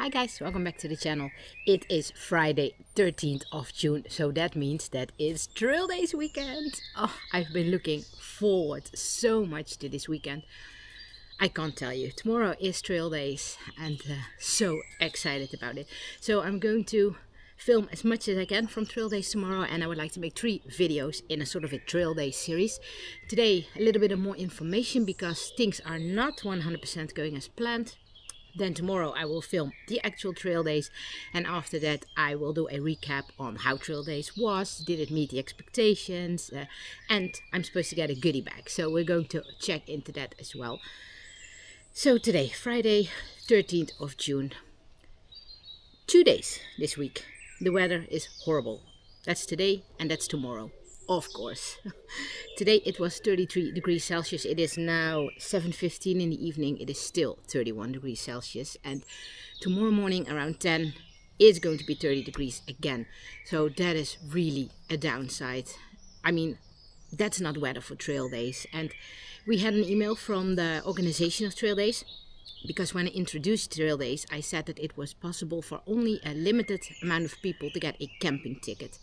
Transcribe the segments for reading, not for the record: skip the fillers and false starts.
Hi guys, welcome back to the channel. It is Friday 13th of June, so that means that it's Trail Days weekend. Oh, I've been looking forward so much to this weekend. I can't tell you. Tomorrow is Trail Days and so excited about it. So I'm going to film as much as I can from Trail Days tomorrow, and I would like to make 3 videos in a sort of a Trail Days series. Today a little bit of more information because things are not 100% going as planned. Then tomorrow I will film the actual Trail Days, and after that I will do a recap on how Trail Days was, did it meet the expectations, and I'm supposed to get a goodie bag, so we're going to check into that as well. So today, Friday 13th of June, 2 days this week. The weather is horrible. That's today and that's tomorrow, of course. Today it was 33 degrees Celsius. It is now 7:15 in the evening. It is still 31 degrees Celsius. And tomorrow morning around 10 is going to be 30 degrees again. So that is really a downside. I mean, that's not weather for Trail Days. And we had an email from the organization of Trail Days, because when I introduced Trail Days, I said that it was possible for only a limited amount of people to get a camping ticket.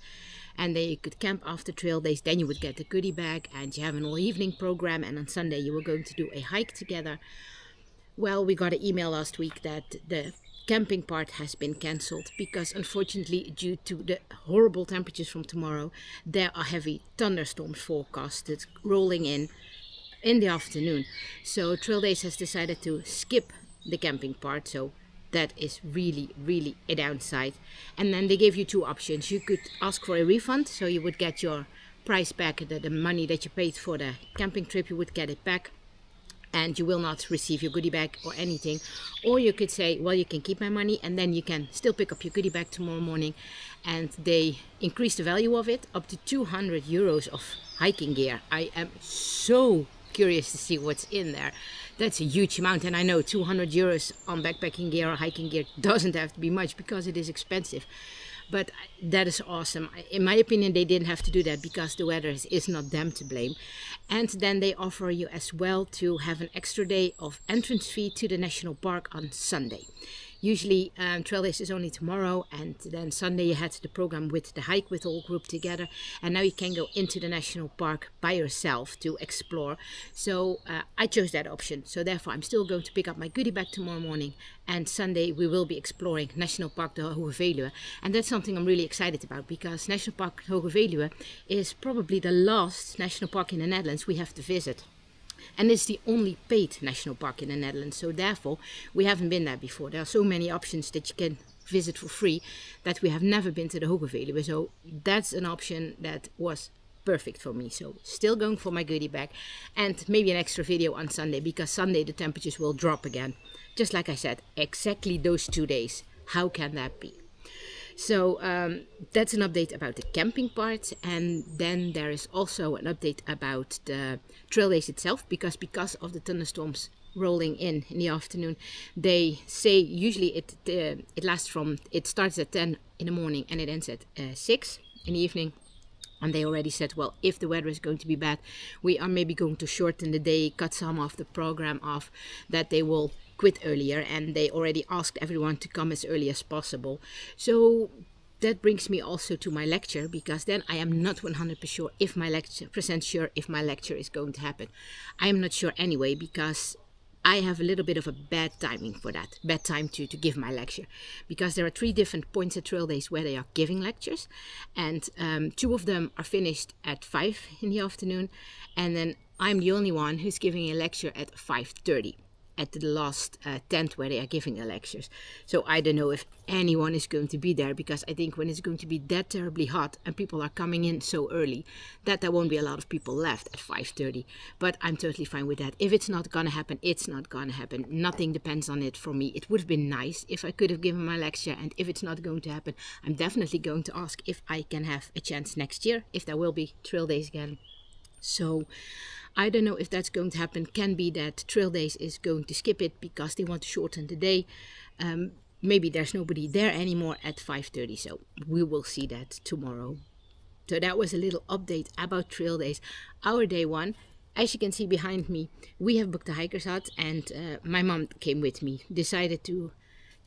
And they could camp after Trail Days, then you would get the goodie bag and you have an all evening program, and on Sunday you were going to do a hike together. Well, we got an email last week that the camping part has been cancelled because unfortunately, due to the horrible temperatures from tomorrow, there are heavy thunderstorms forecasted rolling in the afternoon. So Trail Days has decided to skip the camping part, so that is really a downside. And then they gave you 2 options. You could ask for a refund, so you would get your price back, the money that you paid for the camping trip, you would get it back and you will not receive your goodie bag or anything. Or you could say, well, you can keep my money and then you can still pick up your goodie bag tomorrow morning, and they increased the value of it up to 200 euros of hiking gear. I am so curious to see what's in there. That's a huge amount, and I know 200 euros on backpacking gear or hiking gear doesn't have to be much because it is expensive, but that is awesome. In my opinion, they didn't have to do that because the weather is not them to blame. And then they offer you as well to have an extra day of entrance fee to the national park on Sunday. Usually Trail Days is only tomorrow, and then Sunday you had the program with the hike with all group together, and now you can go into the national park by yourself to explore. So I chose that option, so therefore I'm still going to pick up my goodie bag tomorrow morning, and Sunday we will be exploring National Park de Hoge Veluwe, and that's something I'm really excited about because National Park Hoge Veluwe is probably the last national park in the Netherlands we have to visit. And it's the only paid national park in the Netherlands, so therefore we haven't been there before. There are so many options that you can visit for free that we have never been to the Hoge Veluwe. So that's an option that was perfect for me. So still going for my goodie bag, and maybe an extra video on Sunday because Sunday the temperatures will drop again. Just like I said, exactly those 2 days. How can that be? So that's an update about the camping part, and then there is also an update about the Trail Days itself, because of the thunderstorms rolling in the afternoon, they say usually it starts at 10 in the morning and it ends at 6 in the evening. And they already said, well, if the weather is going to be bad, we are maybe going to shorten the day, cut some of the program off, that they will quit earlier, and they already asked everyone to come as early as possible. So that brings me also to my lecture, because then I am not 100% sure if my lecture is going to happen. I am not sure anyway, because I have a little bit of a bad timing for that, bad time to give my lecture, because there are 3 different points at Trail Days where they are giving lectures, and 2 of them are finished at 5 in the afternoon, and then I'm the only one who's giving a lecture at 5:30 at the last tent where they are giving the lectures. So I don't know if anyone is going to be there, because I think when it's going to be that terribly hot and people are coming in so early, that there won't be a lot of people left at 5:30. But I'm totally fine with that. If it's not gonna happen, it's not gonna happen. Nothing depends on it for me. It would have been nice if I could have given my lecture, and if it's not going to happen, I'm definitely going to ask if I can have a chance next year, if there will be Trail Days again. So I don't know if that's going to happen. Can be that Trail Days is going to skip it because they want to shorten the day. Maybe there's nobody there anymore at 5:30, so we will see that tomorrow. So that was a little update about Trail Days, our day 1. As you can see behind me, we have booked a hiker's hut, and my mom came with me, decided to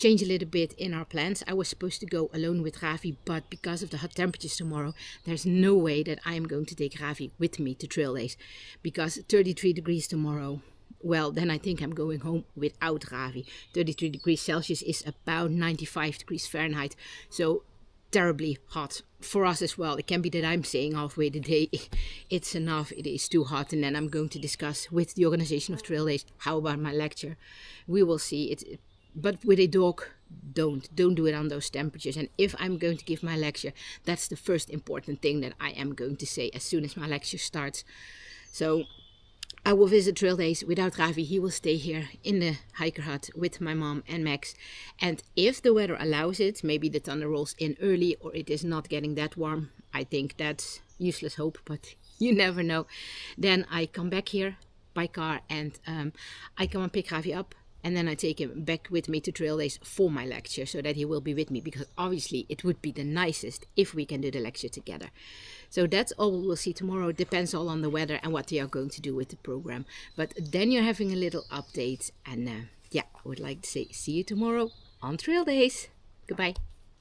change a little bit in our plans. I was supposed to go alone with Ravi, but because of the hot temperatures tomorrow, there's no way that I am going to take Ravi with me to Traildays, because 33 degrees tomorrow. Well, then I think I'm going home without Ravi. 33 degrees Celsius is about 95 degrees Fahrenheit. So terribly hot for us as well. It can be that I'm saying halfway the day, it's enough, it is too hot. And then I'm going to discuss with the organization of Traildays, how about my lecture? We will see it. But with a dog, don't do it on those temperatures. And if I'm going to give my lecture, that's the first important thing that I am going to say as soon as my lecture starts. So I will visit Traildays without Ravi. He will stay here in the hiker hut with my mom and Max. And if the weather allows it, maybe the thunder rolls in early or it is not getting that warm. I think that's useless hope, but you never know. Then I come back here by car and I come and pick Ravi up. And then I take him back with me to Traildays for my lecture, so that he will be with me, because obviously it would be the nicest if we can do the lecture together. So that's all we'll see tomorrow. It depends all on the weather and what they are going to do with the program. But then you're having a little update. And yeah, I would like to say see you tomorrow on Traildays. Goodbye.